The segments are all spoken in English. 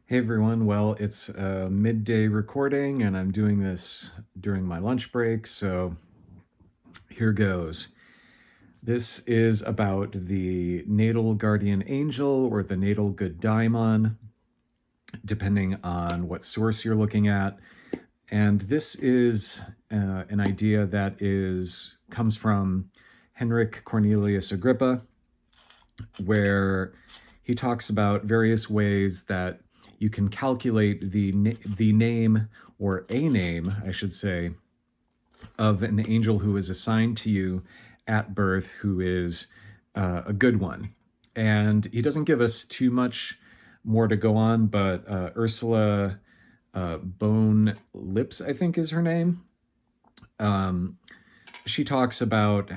Hey everyone, well, it's a midday recording and I'm doing this during my lunch break, so here goes. This is about the Natal Guardian Angel or the Natal Good Daimon, depending on what source you're looking at. And this is an idea that comes from Henrik Cornelius Agrippa, where he talks about various ways that you can calculate the name, or a name, I should say, of an angel who is assigned to you at birth, who is a good one. And he doesn't give us too much more to go on, but Ursula Bone Lips, I think is her name. She talks about,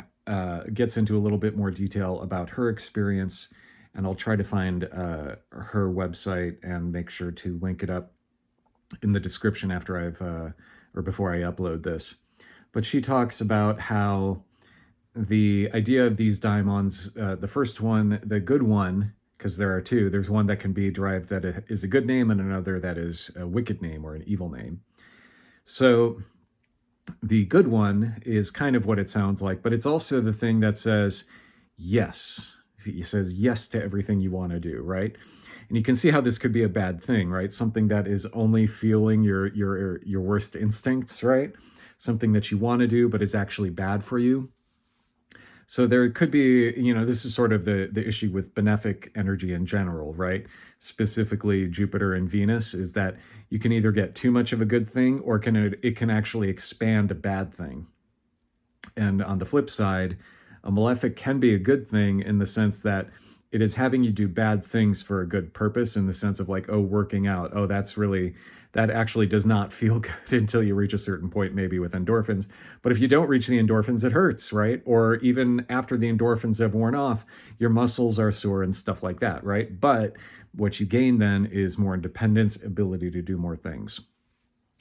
gets into a little bit more detail about her experience, and I'll try to find her website and make sure to link it up in the description after or before I upload this. But she talks about how the idea of these daimons, the first one, the good one, because there are two, there's one that can be derived that is a good name and another that is a wicked name or an evil name. So the good one is kind of what it sounds like, but it's also the thing that says yes. It says yes to everything you want to do, right? And you can see how this could be a bad thing, right? Something that is only fueling your worst instincts, right? Something that you want to do but is actually bad for you. So there could be, this is sort of the issue with benefic energy in general, right? Specifically Jupiter and Venus, is that you can either get too much of a good thing or it can actually expand a bad thing. And on the flip side, a malefic can be a good thing in the sense that it is having you do bad things for a good purpose, in the sense of like, oh, working out. Oh, that actually does not feel good until you reach a certain point, maybe with endorphins. But if you don't reach the endorphins, it hurts, right? Or even after the endorphins have worn off, your muscles are sore and stuff like that, right? But what you gain then is more independence, ability to do more things.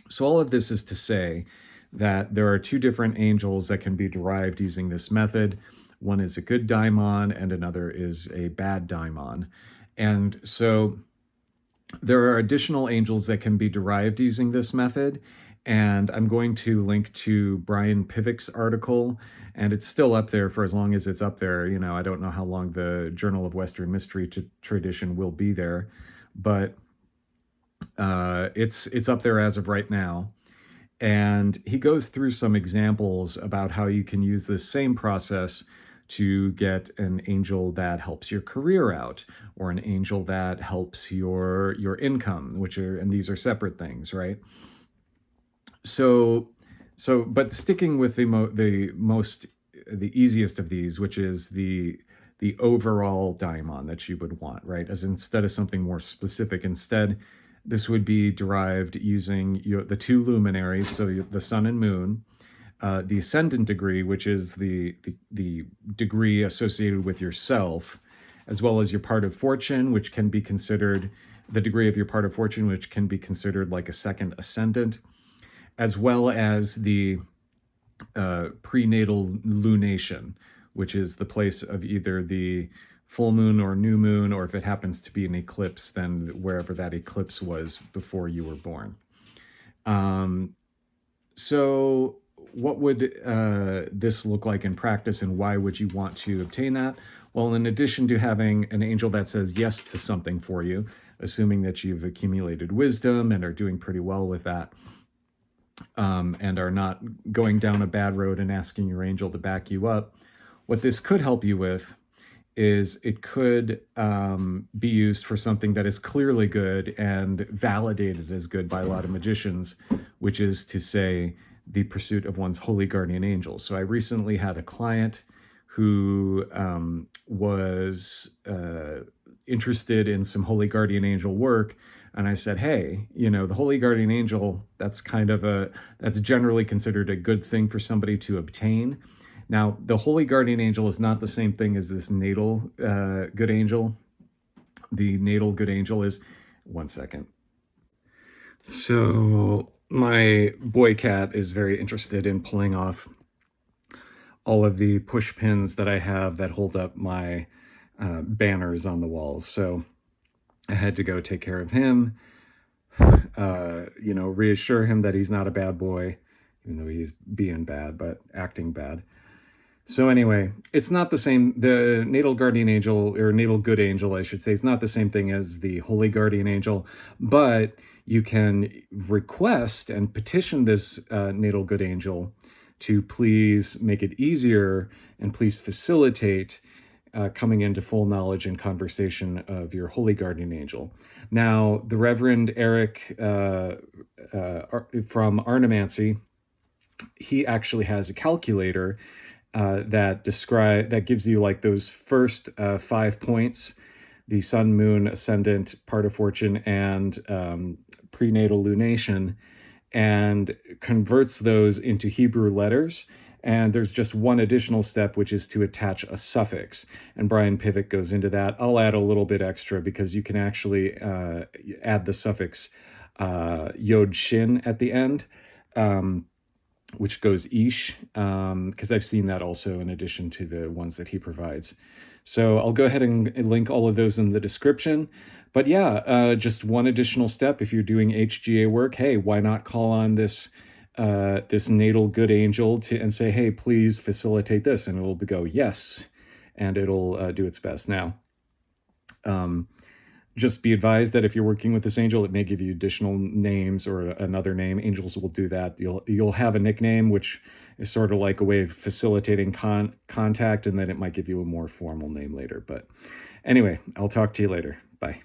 So all of this is to say that there are two different angels that can be derived using this method. One is a good daimon and another is a bad daimon. And so there are additional angels that can be derived using this method. And I'm going to link to Brian Pivik's article, and it's still up there for as long as it's up there. I don't know how long the Journal of Western Mystery Tradition will be there, but it's up there as of right now. And he goes through some examples about how you can use this same process to get an angel that helps your career out, or an angel that helps your income, and these are separate things, right? But sticking with the easiest of these, which is the overall daimon that you would want, right? As instead of something more specific, instead this would be derived using the two luminaries, so the sun and moon, the ascendant degree, which is the degree associated with yourself, as well as your part of fortune, which can be considered the degree of your part of fortune, which can be considered like a second ascendant, as well as the prenatal lunation, which is the place of either the full moon or new moon, or if it happens to be an eclipse, then wherever that eclipse was before you were born. So what would this look like in practice, and why would you want to obtain that? Well, in addition to having an angel that says yes to something for you, assuming that you've accumulated wisdom and are doing pretty well with that, and are not going down a bad road and asking your angel to back you up, what this could help you with is it could be used for something that is clearly good and validated as good by a lot of magicians, which is to say the pursuit of one's holy guardian angel. So I recently had a client who was interested in some holy guardian angel work. And I said, hey, the holy guardian angel, that's generally considered a good thing for somebody to obtain. Now, the holy guardian angel is not the same thing as this natal good angel. The natal good angel is, one second. So my boy cat is very interested in pulling off all of the push pins that I have that hold up my banners on the walls. So I had to go take care of him. reassure him that he's not a bad boy, even though he's being bad, but acting bad. So anyway, it's not the same. The natal guardian angel, or natal good angel, I should say, is not the same thing as the holy guardian angel, but you can request and petition this natal good angel to please make it easier and please facilitate coming into full knowledge and conversation of your holy guardian angel. Now, the Reverend Eric from Arnemancy, he actually has a calculator that gives you like those first 5 points: the sun, moon, ascendant, part of fortune, and prenatal lunation, and converts those into Hebrew letters. And there's just one additional step, which is to attach a suffix. And Brian Pivot goes into that. I'll add a little bit extra because you can actually add the suffix yod shin at the end, which goes ish, because I've seen that also in addition to the ones that he provides. So I'll go ahead and link all of those in the description. But yeah, just one additional step. If you're doing HGA work, hey, why not call on this natal good angel and say, hey, please facilitate this, and it'll go yes, and it'll do its best. Now, just be advised that if you're working with this angel, it may give you additional names or another name. Angels will do that. You'll have a nickname, which is sort of like a way of facilitating contact, and then it might give you a more formal name later. But anyway, I'll talk to you later. Bye.